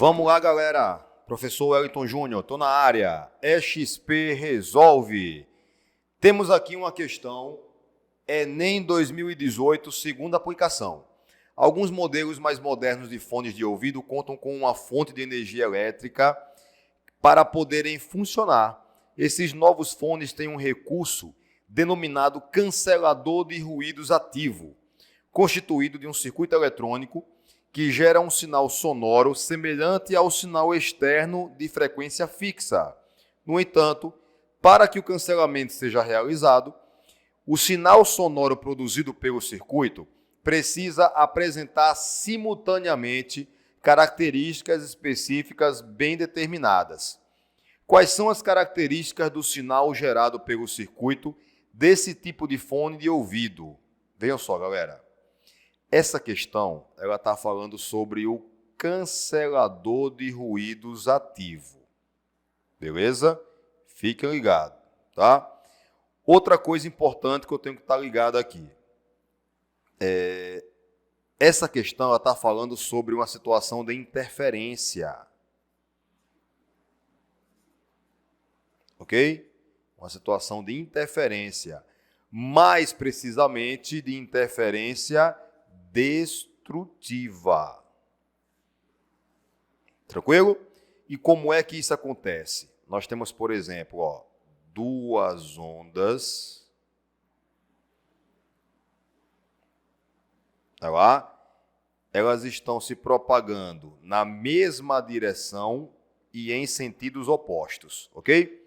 Vamos lá, galera. Professor Wellington Júnior, estou na área. EXP Resolve. Temos aqui uma questão, Enem 2018, segunda aplicação. Alguns modelos mais modernos de fones de ouvido contam com uma fonte de energia elétrica para poderem funcionar. Esses novos fones têm um recurso denominado cancelador de ruídos ativo, constituído de um circuito eletrônico que gera um sinal sonoro semelhante ao sinal externo de frequência fixa. No entanto, para que o cancelamento seja realizado, o sinal sonoro produzido pelo circuito precisa apresentar simultaneamente características específicas bem determinadas. Quais são as características do sinal gerado pelo circuito desse tipo de fone de ouvido? Vejam só, galera. Essa questão, ela está falando sobre o cancelador de ruídos ativo. Beleza? Fiquem ligados, tá? Outra coisa importante que eu tenho que estar ligado aqui. Essa questão, ela está falando sobre uma situação de interferência. Ok? Uma situação de interferência. Mais precisamente, de interferência destrutiva. Tranquilo? E como é que isso acontece? Nós temos, por exemplo, duas ondas. Tá lá? Elas estão se propagando na mesma direção e em sentidos opostos, ok?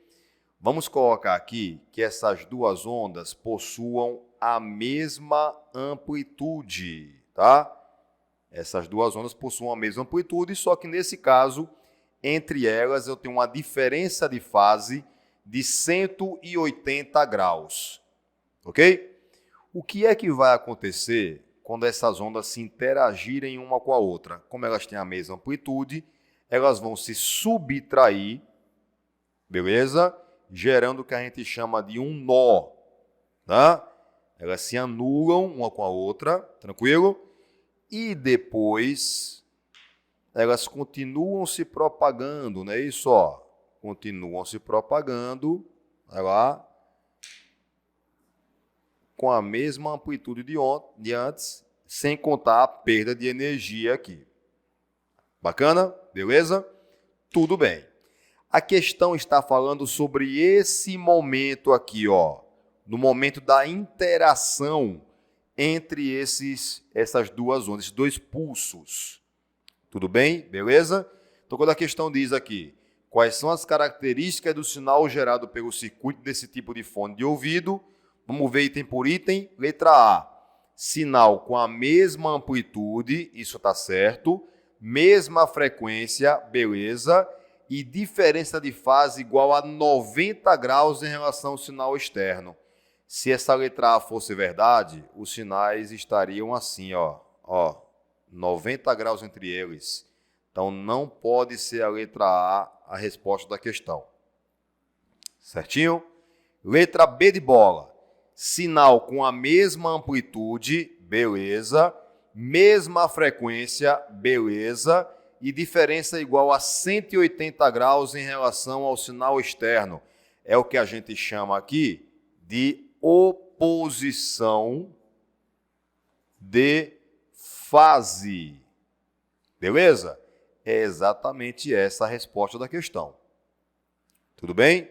Vamos colocar aqui que essas duas ondas possuam a mesma amplitude, tá? Essas duas ondas possuem a mesma amplitude, só que nesse caso, entre elas eu tenho uma diferença de fase de 180 graus, ok? O que é que vai acontecer quando essas ondas se interagirem uma com a outra? Como elas têm a mesma amplitude, elas vão se subtrair, beleza? Gerando o que a gente chama de um nó, tá? Elas se anulam uma com a outra, tranquilo? E depois elas continuam se propagando, não é isso? Continuam se propagando, olha lá, com a mesma amplitude de antes, sem contar a perda de energia aqui. Bacana? Beleza? Tudo bem. A questão está falando sobre esse momento aqui, no momento da interação entre essas duas ondas, esses dois pulsos. Tudo bem? Beleza? Então, quando a questão diz aqui, quais são as características do sinal gerado pelo circuito desse tipo de fone de ouvido? Vamos ver item por item. Letra A, sinal com a mesma amplitude, isso está certo. Mesma frequência, beleza. E diferença de fase igual a 90 graus em relação ao sinal externo. Se essa letra A fosse verdade, os sinais estariam assim, 90 graus entre eles. Então, não pode ser a letra A resposta da questão. Certinho? Letra B de bola. Sinal com a mesma amplitude, beleza. Mesma frequência, beleza. E diferença igual a 180 graus em relação ao sinal externo. É o que a gente chama aqui de oposição de fase. Beleza? É exatamente essa a resposta da questão. Tudo bem?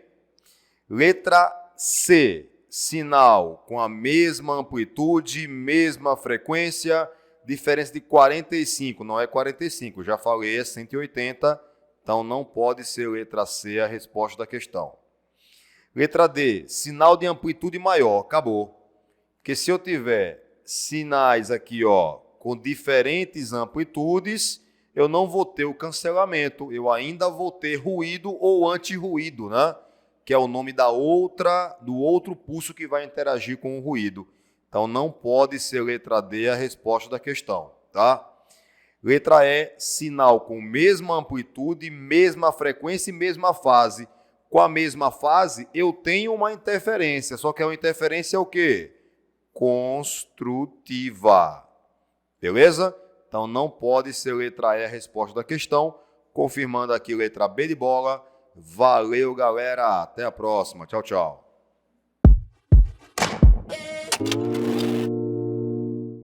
Letra C. Sinal com a mesma amplitude, mesma frequência, diferença de 45, não é 45, já falei, é 180, então não pode ser letra C a resposta da questão. Letra D, sinal de amplitude maior, acabou. Porque se eu tiver sinais aqui, com diferentes amplitudes, eu não vou ter o cancelamento, eu ainda vou ter ruído ou anti-ruído, né? Que é o nome do outro pulso que vai interagir com o ruído. Então, não pode ser letra D a resposta da questão, tá? Letra E, sinal com mesma amplitude, mesma frequência e mesma fase. Com a mesma fase, eu tenho uma interferência, só que é uma interferência o quê? Construtiva. Beleza? Então, não pode ser letra E a resposta da questão. confirmando aqui letra B de bola. Valeu, galera. Até a próxima. Tchau, tchau.